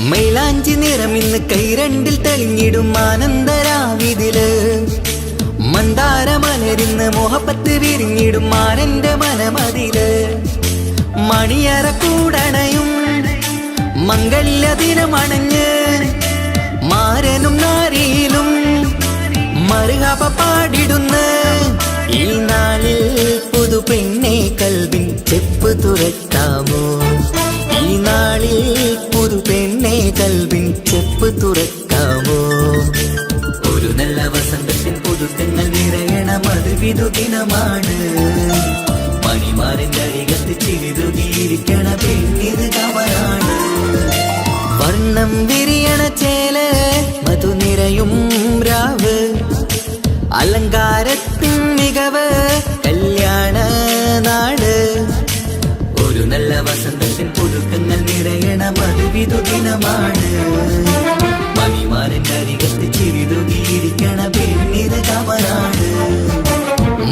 Speaker 1: മൈലാഞ്ചി നിറമിന്ന് കൈരണ്ടിൽ തെളിഞ്ഞിടും ആനന്ദരാവിതില് മന്ദാരമലരിന്ന് മോഹപ്പത്ത് വിരിഞ്ഞിടും മാനന്റെ മനമതില് മണിയറ കൂടണയും മംഗല്യ ദിനമണഞ്ഞ് മാരനും നാരിയിലും മർഹബ പാടിടുന്ന ഈ നാളിൽ പുതു പെണ്ണെ കൽവിൻ ചെപ്പ് തുറക്കാമോ ഈ നാളിൽ പുതു പെണ്ണെ കൽവിൻ ചെപ്പ് തുറക്കാമോ ഒരു നല്ല വസന്തത്തിൽ പുതുക്കങ്ങൾ നിറയണം അത് വിധുദിനമാണ് മണിമാരന്റെ അരികത്ത് ചിരിതുകിയിരിക്കണ പെണ്ണിത് കമലാണ് വർണ്ണം വിരിയണ ചേല മധുനിറയും രാവ് അലങ്കാരത്തിൻ മികവ് കല്യാണ നാട് ഒരു നല്ല വസന്തത്തിൽ പുതുക്കങ്ങൾ നിറയണം അത് വിധുദിനമാണ് മണിമാരന്റെ അരികത്ത് ചിരിതുകിയിരിക്കണ പെണ്ണിത് കമലാണ്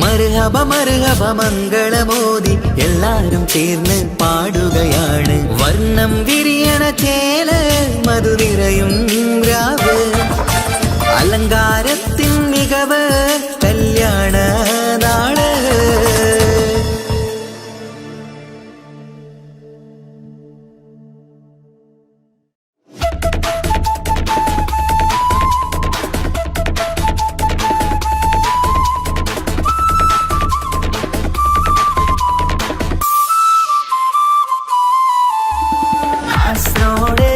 Speaker 1: മർഹബ മർഹബ മംഗളമോദി എല്ലാരും ചേർന്ന് പാടുകയാണ് വർണ്ണം വിരിയണ ചേല മധുനിറയും രാവ് അലങ്കാരത്തിൻ മികവ് കല്യാണ നാള് കാസർഗോഡ്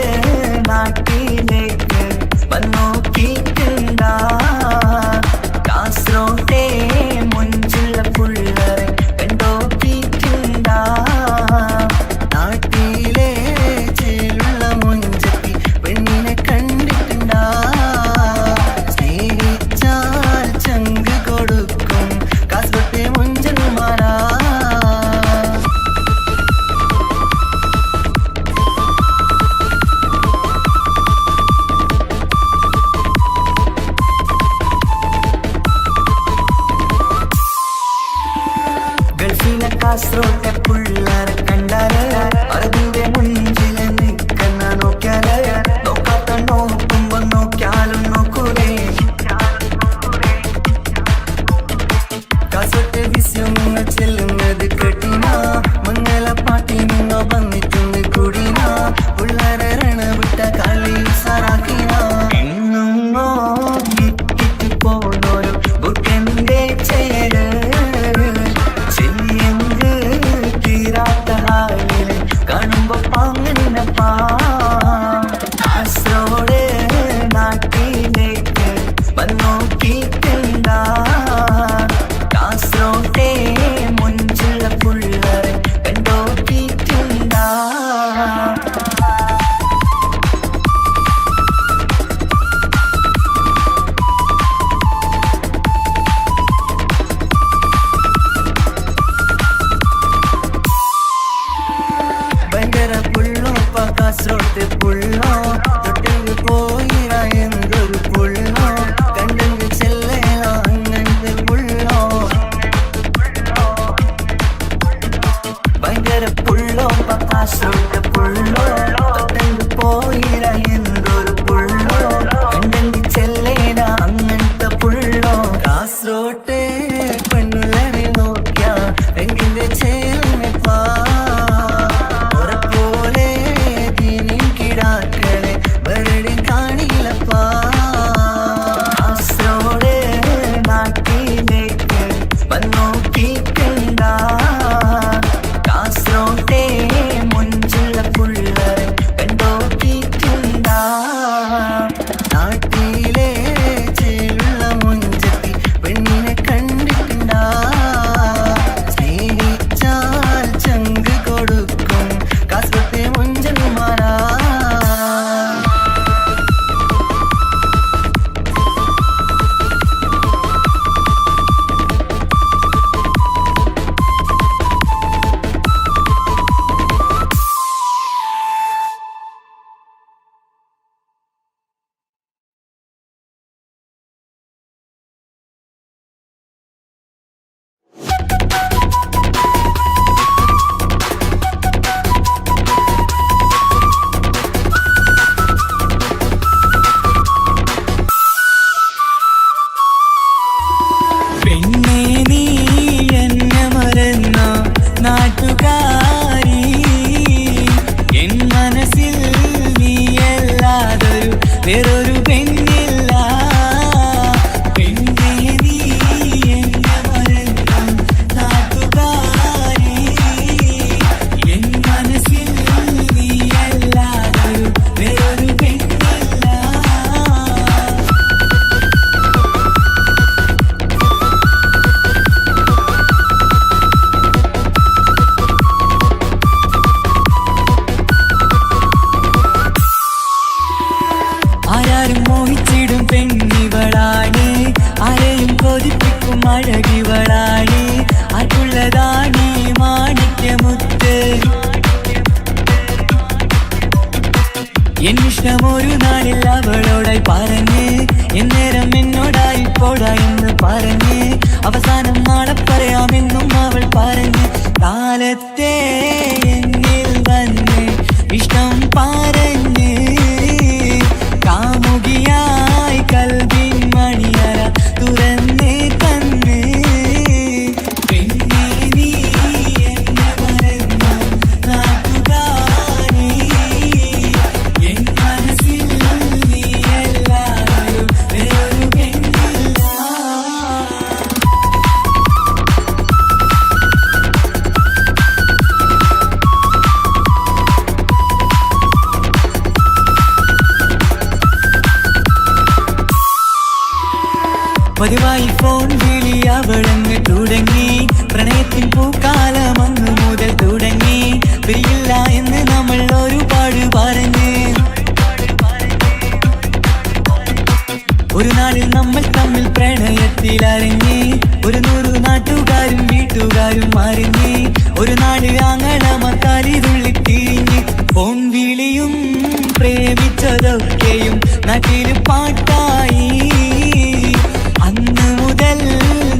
Speaker 1: കൊതിപ്പിക്കും അഴകിവളാണ് ആർക്കുള്ളതാണ് മാണിക്യമുത്ത് എന്നിഷ്ടം ഒരു നാളിൽ അവളോടായി പറഞ്ഞ് എന്നേരം എന്നോടായി പോടാ എന്ന് പറഞ്ഞ് അവസാനം നാളെ പറയാമെന്നും അവൾ പറഞ്ഞ് കാലത്തെ എന്നിൽ വന്ന് ഇഷ്ടം പറഞ്ഞ് കാമുകിയായി കൽവിൻ മണിയറ തുറന്ന് തന്ന് പിന്നെ നീ എന്നെ മറന്നു നാട്ടുകാരി എൻ മനസ്സിൽ നീ എല്ലാവരും വേറൊരു പെണ്ണില്ല പതിവായി ഫോൺ വിളി അവളങ്ങ് തുടങ്ങി പ്രണയത്തിൻ പൂക്കാലം അന്ന് മുതൽ തുടങ്ങി പിരിയില്ല എന്ന് നമ്മൾ ഒരുപാട് പറഞ്ഞ് ഒരു നാളിൽ നമ്മൾ തമ്മിൽ പ്രണയത്തിലറിഞ്ഞ് 100 നാട്ടുകാരും വീട്ടുകാരും അറിഞ്ഞ് ഒരു നാട് ആങ്ങളമക്കാലിരുള്ളി തിരിഞ്ഞ് ഫോൺ വിളിയും പ്രേമിച്ചതൊക്കെയും നാട്ടിൽ പാട്ടായി അന്ന് മുതൽ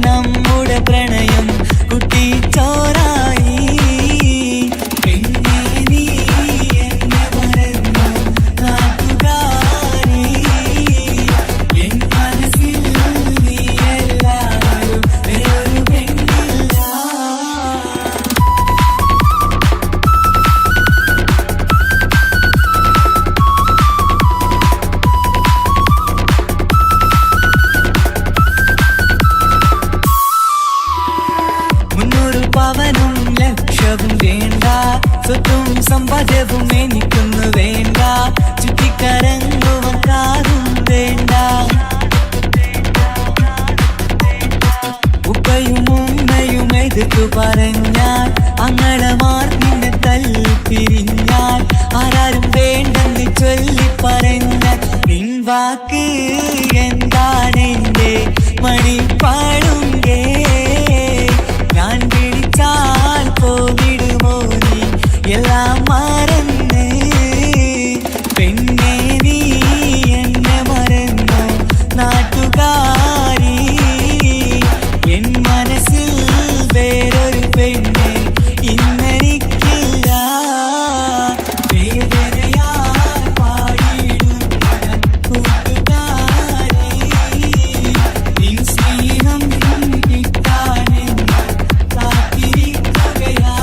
Speaker 1: നമ്മുടെ പ്രണയം കുട്ടിച്ചോറായി പിന്നെ നീ എന്നെ മറന്നു നാട്ടുകാരി എൻ മനസ്സിൽ നീ എല്ലാവരും വേറൊരു പെണ്ണില്ല പവനും ലക്ഷവും വേണ്ട സ്വത്തും സമ്പാദ്യവും എനിക്കൊന്നു വേണ്ട ചുറ്റിക്കറങ്ങുവാൻ കാറും വേണ്ട ഉപ്പയും ഉമ്മയും എതിർത്തു പറഞ്ഞാൽ അങ്ങളമാർ നിന്നെ തല്ലിപ്പിരിഞ്ഞാൽ ആരാരും വേണ്ടെന്ന് ചൊല്ലി പറഞ്ഞാൽ നിൻ വാക്ക് എന്താണെന്റെ മണിപ്പാടുങ്കേ ഞാൻ വിളിച്ചാൽ പോവിടുമോ നീ എല്ലാം മറന്ന് പെണ്ണെ നീ എന്നെ മറന്നു നാട്ടുകാരി എൻ മനസ്സിൽ വേറൊരു പെണ്ണ് ഇന്നെനിക്കില്ല വേദനയാൽ പാടിയിടുന്ന കൂട്ടുകാരി നിൻ സ്നേഹം കിട്ടാനെന്ന് കാത്തിരിക്കുകയാ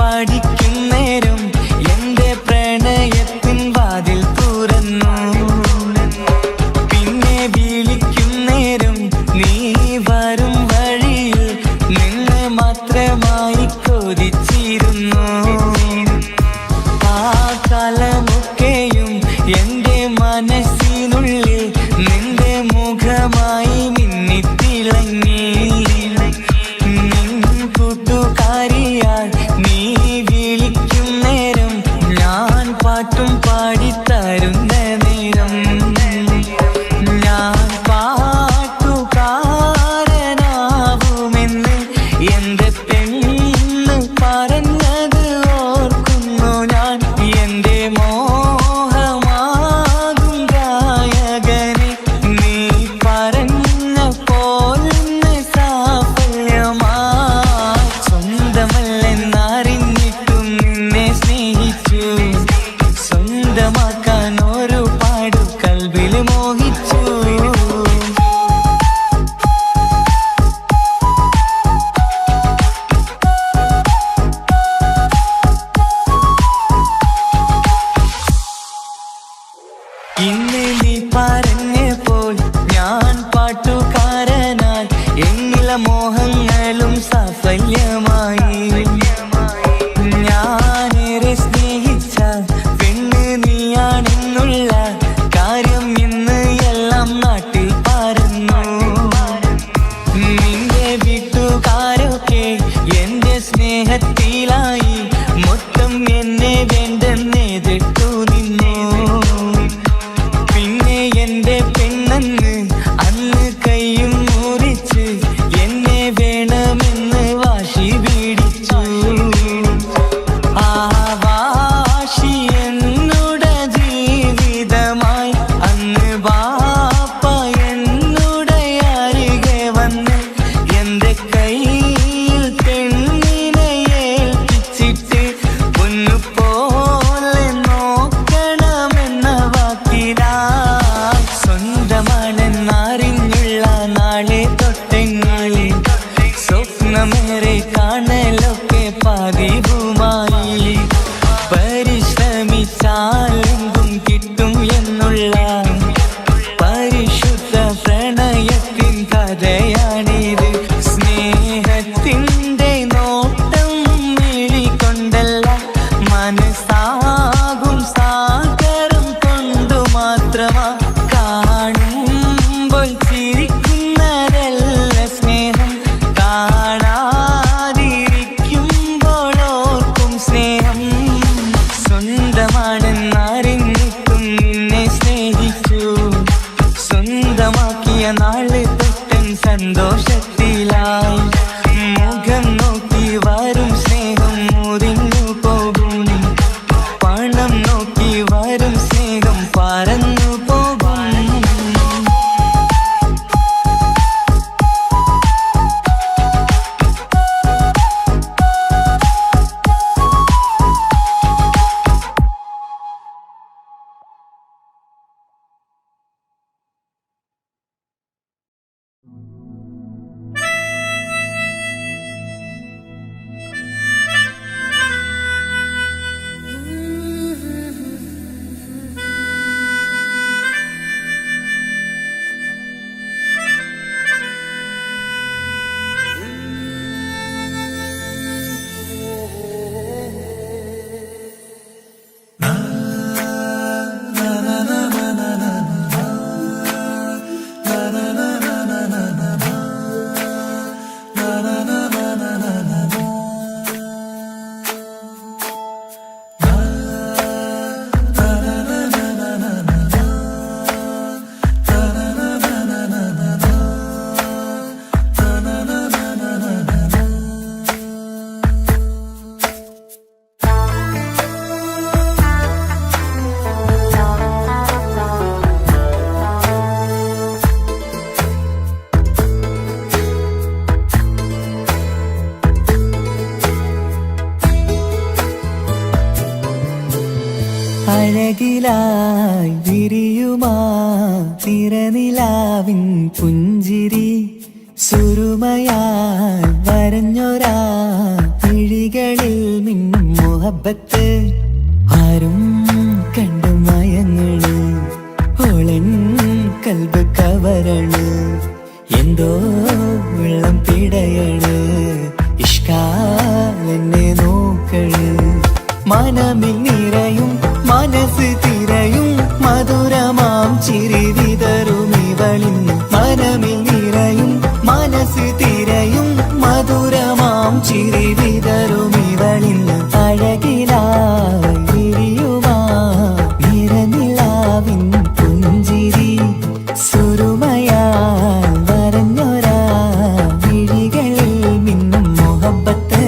Speaker 1: പഠിക്കുന്നേരം എന്റെ പ്രണയത്തിൻ വാതിൽ തുറന്നു. പിന്നെ വിളിക്കുന്നേരം നീ വരും വഴിയിൽ നിന്നെ മാത്രമായി കൊതിച്ചിരുന്നു. ആ കാലമൊക്കെയും എന്റെ മനസ്സിനുള്ളിൽ നിന്റെ മുഖമായി മിന്നിത്തിളങ്ങി. കൂട്ടുകാരിയാൽ നീ വിളിക്കുന്നേരം ഞാൻ പാട്ടും പാടിത്തരുന്ന നേരം ഞാൻ പാട്ടുകാരനാവുമെന്ന് എന്റെ പെണ്ണ് പറഞ്ഞത് ഓർക്കുന്നു ഞാൻ. എന്റെ മോഹമാകും ഗായകനെ നീ പറഞ്ഞ പോലെന്ന് സാഫല്യമാ. സ്വന്തമല്ലെന്നറിഞ്ഞിട്ടും നിന്നെ സ്നേഹിച്ചു. സ്വന്തമാക്കാൻ ഒരുപാട് കൽബിൽ മോഹിച്ചു. ഇന്ന് നീ പറഞ്ഞപ്പോൾ ഞാൻ പാട്ടുകാരനായി. എന്നിലെ മോഹങ്ങളും സാഫല്യമായി. ഞാനേറെ സ്നേഹിച്ച പെണ്ണ് നീയാണെന്നുള്ള കാര്യം ഇന്ന് എല്ലാം നാട്ടിൽ പറഞ്ഞു. നിന്റെ വീട്ടുകാരൊക്കെ എന്റെ സ്നേഹത്തിലായി. മൊത്തം എന്നെ വേണ്ടെന്നെതിർത്തു നിന്നു. പിന്നെ എന്റെ പെണ്ണെന്ന് അന്ന് കൈയും മുറിച്ച് എന്നെ വേണമെന്ന് വാശി പിടിച്ചു. ആ വാശി എന്നുടെ ജീവിതമായി. അന്ന് ബാപ്പ എന്നുടെ അരികെ വന്ന് എന്റെ കയ്യിൽ പെണ്ണിനെ ഏൽപ്പിച്ചിട്ട് പൊന്നുപോലെ നോക്കണമെന്ന വാക്കിലാ. സ്വന്തമാണെന്നറിഞ്ഞുള്ള നാളെ തൊട്ടെങ്ങളെ സ്വപ്നമേറെ കാണലൊക്കെ പതിവുമായി. പരിശ്രമിച്ചാലെന്തും കിട്ടും എന്നുള്ള പരിശുദ്ധ പ്രണയത്തിൻ കഥയാണിത്. സ്നേഹത്തിൻ്റെ നോട്ടം വിളിക്കൊണ്ടല്ല, മനസ്സാകും സാഗരം കൊണ്ടു മാത്രമാ. കാണുമ്പോൾ ചിരിക്കുന്നതല്ല സ്നേഹം, കാണാതിരിക്കുമ്പോൾ ഓർക്കും സ്നേഹം. സ്വന്തമാണെന്നറിഞ്ഞിട്ടും നിന്നെ സ്നേഹിച്ചു. സ്വന്തമാക്കിയ നാളെ തൊട്ടൻ സന്തോഷത്തിലായി. മുഖം നോക്കി വരും സ്നേഹം മുറിഞ്ഞു പോകും. പണം നോക്കി വരും സ്നേഹം പറന്നു പോകും. അഴകിലായി വിരിയുമാ തിരനിലാവിൻ പുഞ്ചിരി സുരുമയാൽ വരഞ്ഞൊരാ വിഴികളിൽ മിന്നും മുഹബത്ത് ആരും കണ്ടു മയങ്ങള് ഓളൻ കൽബ് കവരണ് എന്തോ വെള്ളം പിടയണ് ഇഷ്കാലെന്നെ നോക്കള് മനമിൽ നിറയും മനസ്സ് തിരയും മധുരമാം ചിരി വിതറും ഇവളിന്ന് മനമിൽ നിറയും മനസ്സ് തിരയും മധുരമാം ചിരി വിതറും ഇവളിന്ന് അഴകിലായി വിരിയുമാ നിറനിലാവിൻ പുഞ്ചിരി സുരുമയാൽ വരഞ്ഞൊരാ വിഴികളിൽ മിന്നും മുഹബത്ത്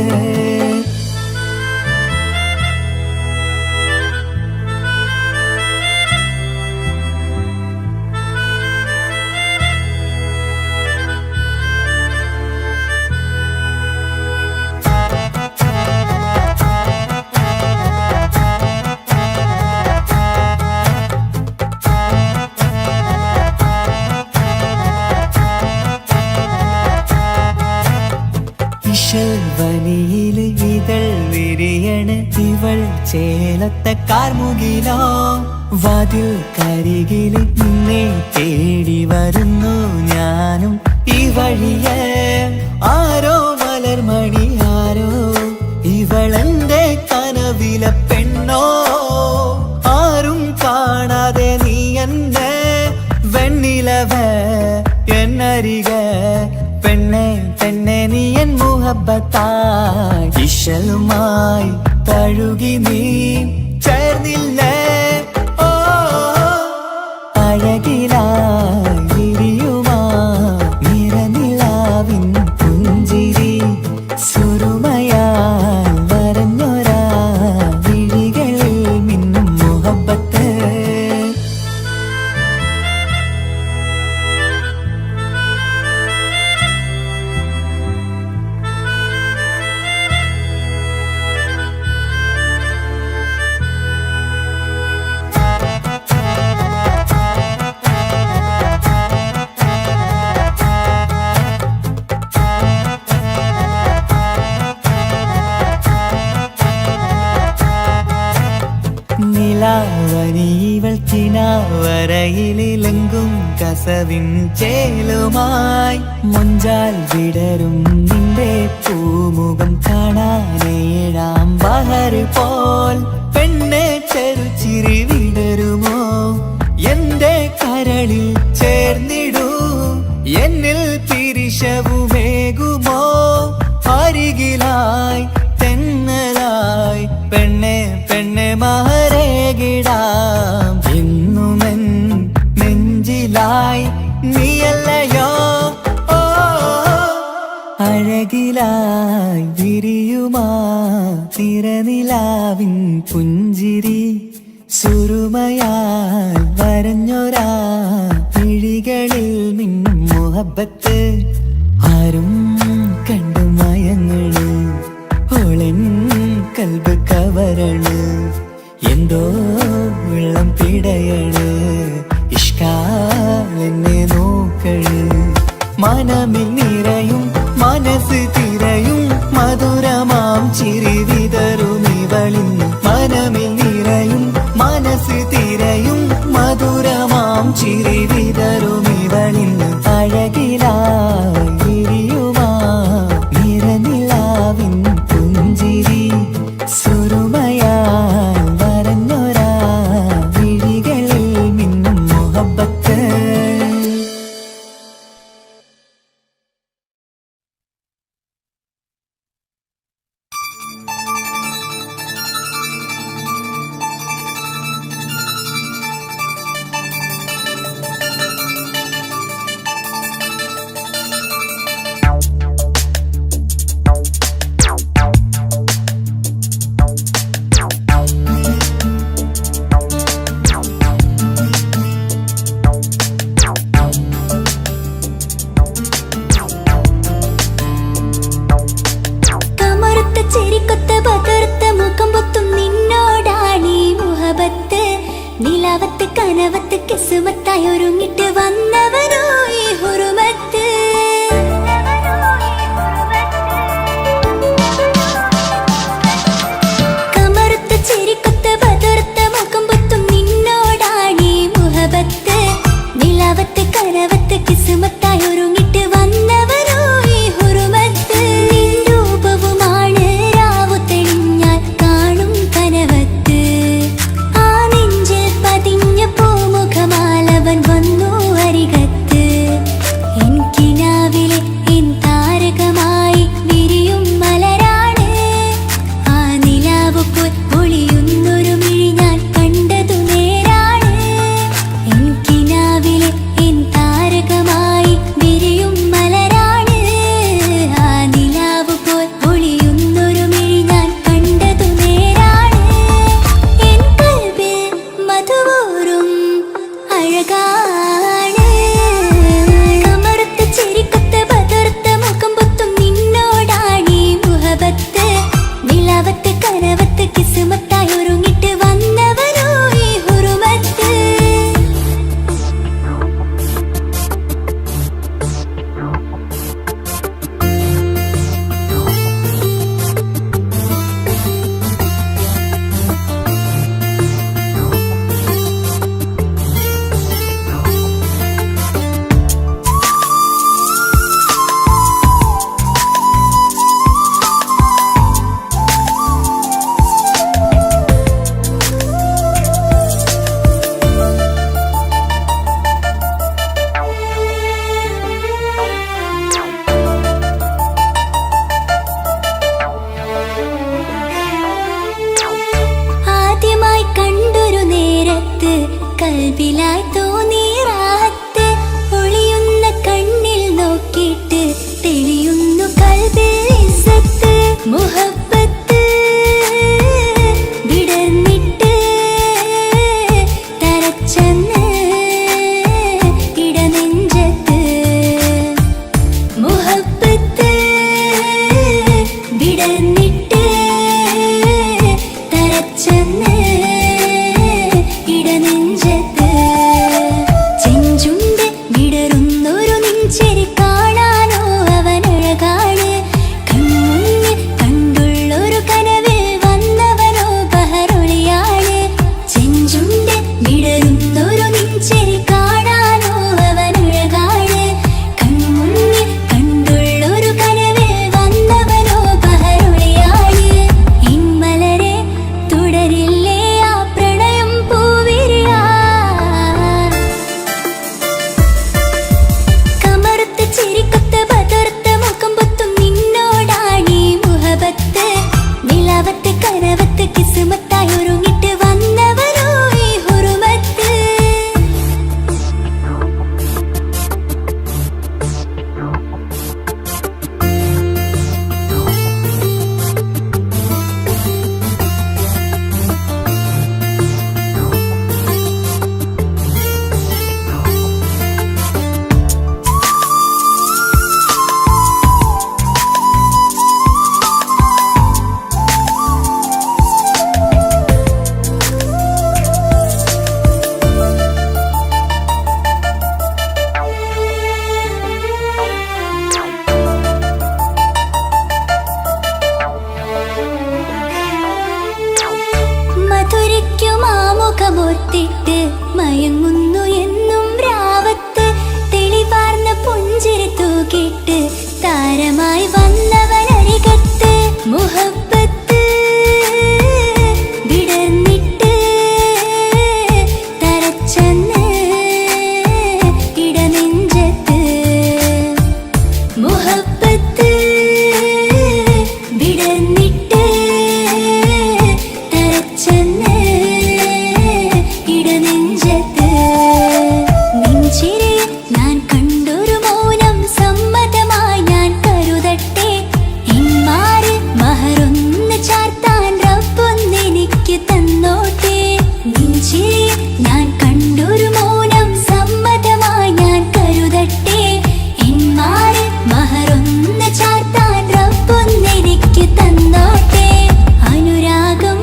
Speaker 1: വനിയില് ഇതൾ വിരിയണ് ഇവൾ ചേലത്ത കാർമുകിലോ വാതിൽ കരികില് നിന്നെ തേടി വരുന്നു ഞാനും ഈ വഴിയെ ആരോ മലർമണി ആരോ ഇവളെന്റെ കനവിലെ പെണ്ണോ ആരും കാണാതെ നീ എന്നെ വെണ്ണിലവ എന്നരിക പെണ്ണെ പെണ്ണെ നീ എൻ മുഹബത്തായി ഇശലുമായി തഴുകി നീ ചേർന്നില്ലേ ഓ അഴകിലായി വിരിയുമാ നിറനിലാവിൻ പുഞ്ചിരി സുരുമയാൽ വരഞ്ഞൊരാ വിഴികളിൽ മിന്നും മുഹബത്ത് നിലാവനിവൾ കിനാവരയിലെങ്കും കസവിൻ ചേലുമായി മുഞ്ചാൽ വിടരും നിന്റെ പൂമുഖം കാണാനേഴാം ബഹർ പോൽ പെണ്ണെ ചെറുചിരി വിടരുമോ എന്റെ കരളിൽ ചേർന്നിടൂ എന്നിൽ പിരിശവുമേകുമോ അരികിലായി തെന്നലായി പെണ്ണെ പെണ്ണെ മഹരേകിടാം എന്നുമെൻ നെഞ്ചിലായി നീയല്ലയോ ഓ അഴകിലായി വിരിയുമാ തിരനിലാവിൻ പുഞ്ചിരി സുരുമയാൽ വരഞ്ഞൊരാ വിഴികളിൽ മിന്നും മുഹബത്ത് ആരും കണ്ടു മയങ്ങള് ഓളൻ കൽബ് കവരണ് എന്തോ വെള്ളം പിടയണ് ഇഷ്കാലെന്നെ നോക്കള് മനമിൽ നിറയും മനസ്സ് തിരയും മധുരമാം ചിരി വിതറും ഇവളിന്ന് മനമിൽ നിറയും മനസ്സ് തിരയും മധുരമാം ചിരി വിതറും ഇവളിന്ന് അഴകിലായി വിരിയുമാ നിറനിലാവിൻ പുഞ്ചിരി സുരുമയാൽ വരഞ്ഞൊരാ വിഴികളിൽ മിന്നും മുഹബത്ത്
Speaker 2: കൽബിലായി തോന്നി റാഹത്ത് ഒളിയുന്ന കണ്ണിൽ നോക്കിയിട്ട് തെളിയുന്നു കൽബിൽ ഇസ്സത്ത് മുഹബ്ബത്ത് വിടർന്നിട്ട് തരച്ചെന്ന് ഇടനെഞ്ചത്ത് മുഹബ്ബത്ത് വിടർന്നിട്ട് തരച്ചെന്ന് ഇടനെഞ്ചത്ത് ചെഞ്ചുണ്ട് വിടരുന്നൊരു നെഞ്ചരി കാണാനോ അവനഴകാണ് കൺമുന്നിൽ കണ്ടുള്ളൊരു കനവിൽ വന്നവനോ ബഹറൊളിയാണ് ചെഞ്ചുണ്ട് വിടരുന്നൊരു നെഞ്ചരി കാണാനോ അവനഴകാണ് കൺമുന്നിൽ കണ്ടുള്ളൊരു കനവിൽ വന്നവനോ ബഹറൊളിയാണ് ഇൻമലരെ തുടരില്ലേ ആ പ്രണയം പൂവിരിയാ കമറുത്ത ചിരിക്കൊത്ത ബദർത്ത മുഖം പൊത്തും നിന്നോടാണീ മുഹബത്ത് നിലവത്ത് കനവത്ത് കിസ്മത്തായി ഒരുങ്ങിട്ട് വന്നവനോ ഈ ഹുറുമത്ത് മധുരിക്കുമാമുഖമോർത്തിട്ട് മയങ്ങുന്നു എന്നും രാവത്ത് തെളിവാർന്ന പുഞ്ചിരി തൂക്കിട്ട് താരമായി വന്നവനരികത്ത് മുഹബ്ബത്ത് വിടർന്നിട്ട് തരച്ചെന്ന് ഇടനെഞ്ചത്ത് മുഹബ്ബത്ത് വിടർന്നിട്ട് തരച്ചെന്ന് ഇടനെഞ്ചത്ത് നെഞ്ചിരിയിൽ ഞാൻ കണ്ടൊരു മൗനം സമ്മതമായി ഞാൻ കരുതട്ടെ ഇന്മാര് മഹറൊന്ന് ചാർത്താൻ റബ്ബൊന്നെനിക്ക് തന്നോട്ടെ നെഞ്ചിരിയിൽ ഞാൻ കണ്ടൊരു മൗനം സമ്മതമായി ഞാൻ കരുതട്ടെ ഇന്മാര് മഹറൊന്ന് ചാർത്താൻ റബ്ബൊന്നെനിക്ക് തന്നോട്ടെ അനുരാഗം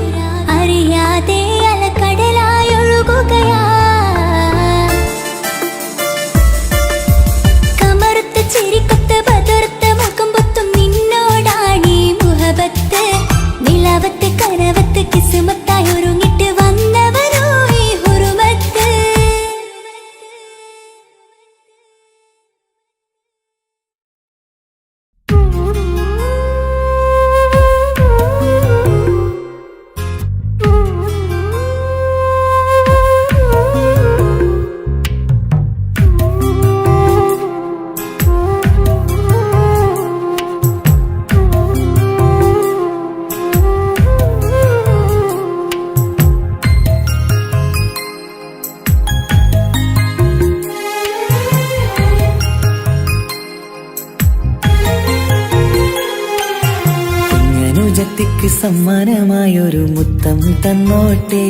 Speaker 2: അറിയാതെ അലക്കടലായി ഒഴുകുകയാ കമറുത്ത ചിരിക്കൊത്ത ബദർത്ത മുഖം പൊത്തും നിന്നോടാണീ മുഹബത്ത് നിലവത്ത് കനവത്ത് കിസ്മത്തായി ഒരുങ്ങിട്ട് വന്നവനോ ഈ ഹുറുമത്ത്
Speaker 1: കുഞ്ഞനുജത്തിക്ക് സമ്മാനമായൊരു മുത്തം തന്നോട്ടെ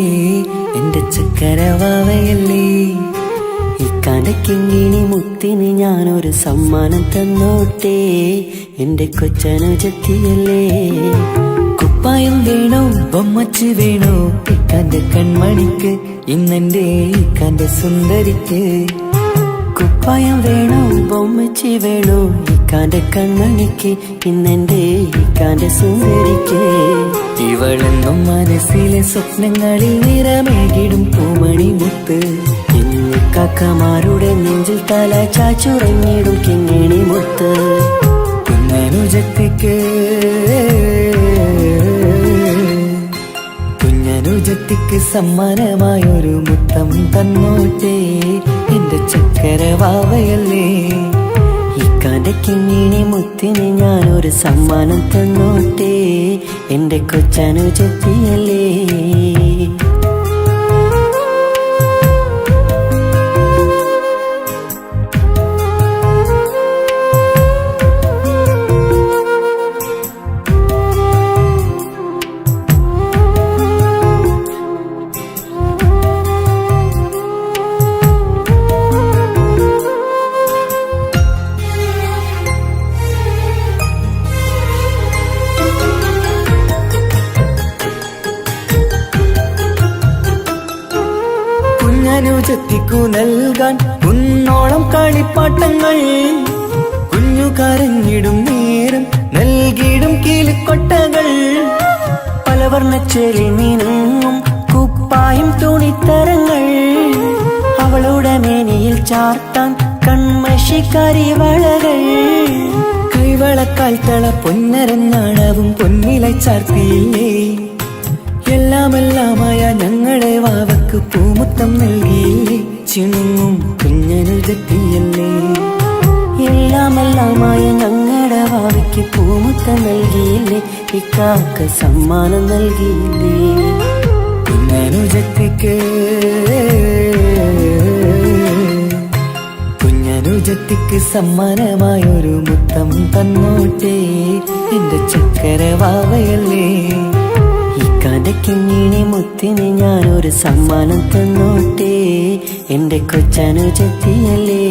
Speaker 1: എന്റെ ചക്കരവാവയല്ലേ ഇക്കാന്റെ കിങ്ങിണി മുത്തിന് ഞാനൊരു സമ്മാനം തന്നോട്ടെ എന്റെ കൊച്ചനുജത്തിയല്ലേ കുപ്പായം വേണോ ബൊമ്മച്ച് വേണോ ഇക്കാന്റെ കൺമണിക്ക് ഇന്നെന്റെ ഇക്കാന്റെ സുന്ദരിക്ക് കുപ്പായം വേണോ ബൊമ്മച്ചി വേണോ ഇക്കാന്റെ കൺമണിക്ക് ഇന്നെന്റെ ഇക്കാന്റെ സുന്ദരിക്ക് ഇവളെന്നും മനസ്സിലെ സ്വപ്നങ്ങളിൽ നിറമേകിടും പൂമണി മുത്ത് ഇന്ന് കാക്കമാരുടെ നെഞ്ചിൽ തല ചാച്ചുറങ്ങിടും കിങ്ങിണി മുത്ത് കുഞ്ഞനുജത്തിക്ക് കുഞ്ഞനുജത്തിക്ക് സമ്മാനമായൊരു മുത്തം തന്നോട്ടെ എന്റെ ചക്കരവാവയല്ലേ ഇക്കാന്റെ കിങ്ങിണി മുത്തിന് ഞാനൊരു സമ്മാനം തന്നോട്ടെ എന്റെ കൊച്ചനുജത്തിയല്ലേ കുഞ്ഞനുജത്തിക്കു നൽകാൻ കുന്നോളം കളിപ്പാട്ടങ്ങൾ. കുഞ്ഞു കരഞ്ഞിടും നേരം നൽകിയിടും കീലിക്കൊട്ടകൾ.
Speaker 3: പലവർണ്ണച്ചേരി മീനും കുപ്പായും തുണിത്തരങ്ങൾ. അവളുടെ മേനിയിൽ ചാർത്താൻ കൺമഷിക്കാരി വളകൾ.
Speaker 1: കൈവളക്കാൽ തള പൊന്നരഞ്ഞാണവും പൊന്നില ചാർത്തിയില്ലേ. എല്ലാമെല്ലാമായ ഞങ്ങളെ വാവക്ക് പൂമുത്തം നൽകിയില്ലേ. ചിണുങ്ങും കുഞ്ഞനുജത്തിയല്ലേ.
Speaker 3: എല്ലാമെല്ലാമായ ഞങ്ങളുടെ ഭാവിക്ക് പൂമുത്തം നൽകിയില്ലേ. ഇക്കാക്ക് സമ്മാനം നൽകിയില്ലേ.
Speaker 1: കുഞ്ഞനുജത്തിക്ക് സമ്മാനമായൊരു മുത്തം തന്നോട്ടെ എന്റെ ചക്കര വാവയല്ലേ.
Speaker 3: ഇക്കാന്റെ കിങ്ങിണി മുത്തിന് ഞാനൊരു സമ്മാനം തന്നോട്ടെ എന്റെ കൊച്ചനുജത്തിയല്ലേ.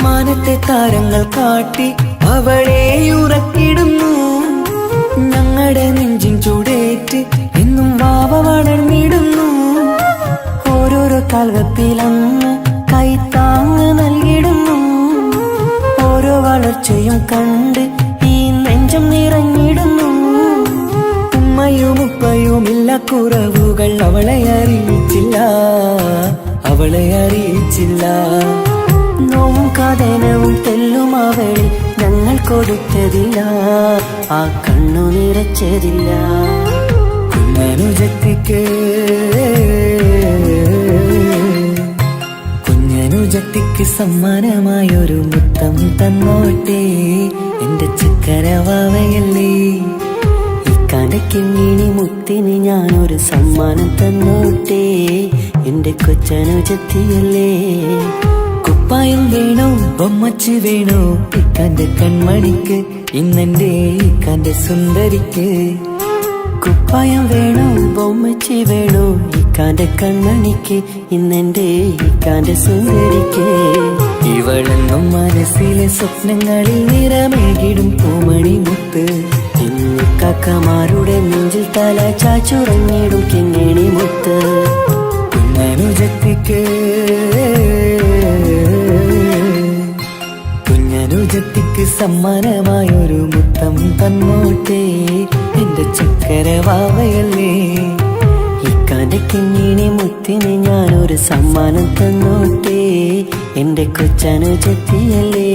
Speaker 1: മാനത്തെ താരങ്ങൾ കാട്ടി അവളെ ഉറക്കിടുന്നു. ഞങ്ങളുടെ നെഞ്ചിൻ ചൂടേറ്റ് എന്നും വാവ വളർന്നിടുന്നു.
Speaker 3: ഓരോരോ കാൽവെപ്പിലന്ന് കൈത്താങ്ങ് നൽകിടുന്നു. ഓരോ വളർച്ചയും കണ്ട് ഈ നെഞ്ചം നിറഞ്ഞിടുന്നു.
Speaker 1: ഉമ്മയും ഉപ്പയുമില്ല കുറവുകൾ അവളെ അറിയിച്ചില്ല.
Speaker 3: നോവും കഥനവും തെല്ലും അവളിൽ ഞങ്ങൾ കൊടുത്തതില്ല. ആ കണ്ണു നിറച്ചതില്ല.
Speaker 1: കുഞ്ഞനുജത്തിക്ക് സമ്മാനമായൊരു മുത്തം തന്നോട്ടെ എന്റെ ചക്കര വാവയല്ലേ.
Speaker 3: ഇക്കാന്റെ കിങ്ങിണി മുത്തിന് ഞാനൊരു സമ്മാനം തന്നോട്ടെ എന്റെ കൊച്ചനുജത്തിയല്ലേ.
Speaker 1: കുപ്പായം വേണോ ബൊമ്മച്ച് വേണോ ഇക്കാന്റെ കൺമണിക്ക് ഇന്നെന്റെ ഇക്കാന്റെ സുന്ദരിക്ക്.
Speaker 3: കുപ്പായം വേണോ ബൊമ്മച്ചി വേണോ ഇക്കാന്റെ കൺമണിക്ക് ഇന്നെന്റെ ഇക്കാന്റെ സുന്ദരിക്ക്.
Speaker 1: ഇവളെന്നും മനസ്സിലെ സ്വപ്നങ്ങളിൽ നിറമേകിടും പൂമണി മുത്ത്.
Speaker 3: ഇന്നിക്കാക്കമാരുടെ നെഞ്ചിൽ തല ചാച്ചുറങ്ങിടും കിങ്ങിണി മുത്ത്.
Speaker 1: കുഞ്ഞനുജത്തിക്ക് സമ്മാനമായൊരു മുത്തം തന്നോട്ടെ എന്റെ ചക്കര വാവയല്ലേ.
Speaker 3: ഇക്കാന്റെ കിങ്ങിണി മുത്തിന് ഞാനൊരു സമ്മാനം തന്നോട്ടെ എന്റെ കൊച്ചനുജത്തിയല്ലേ.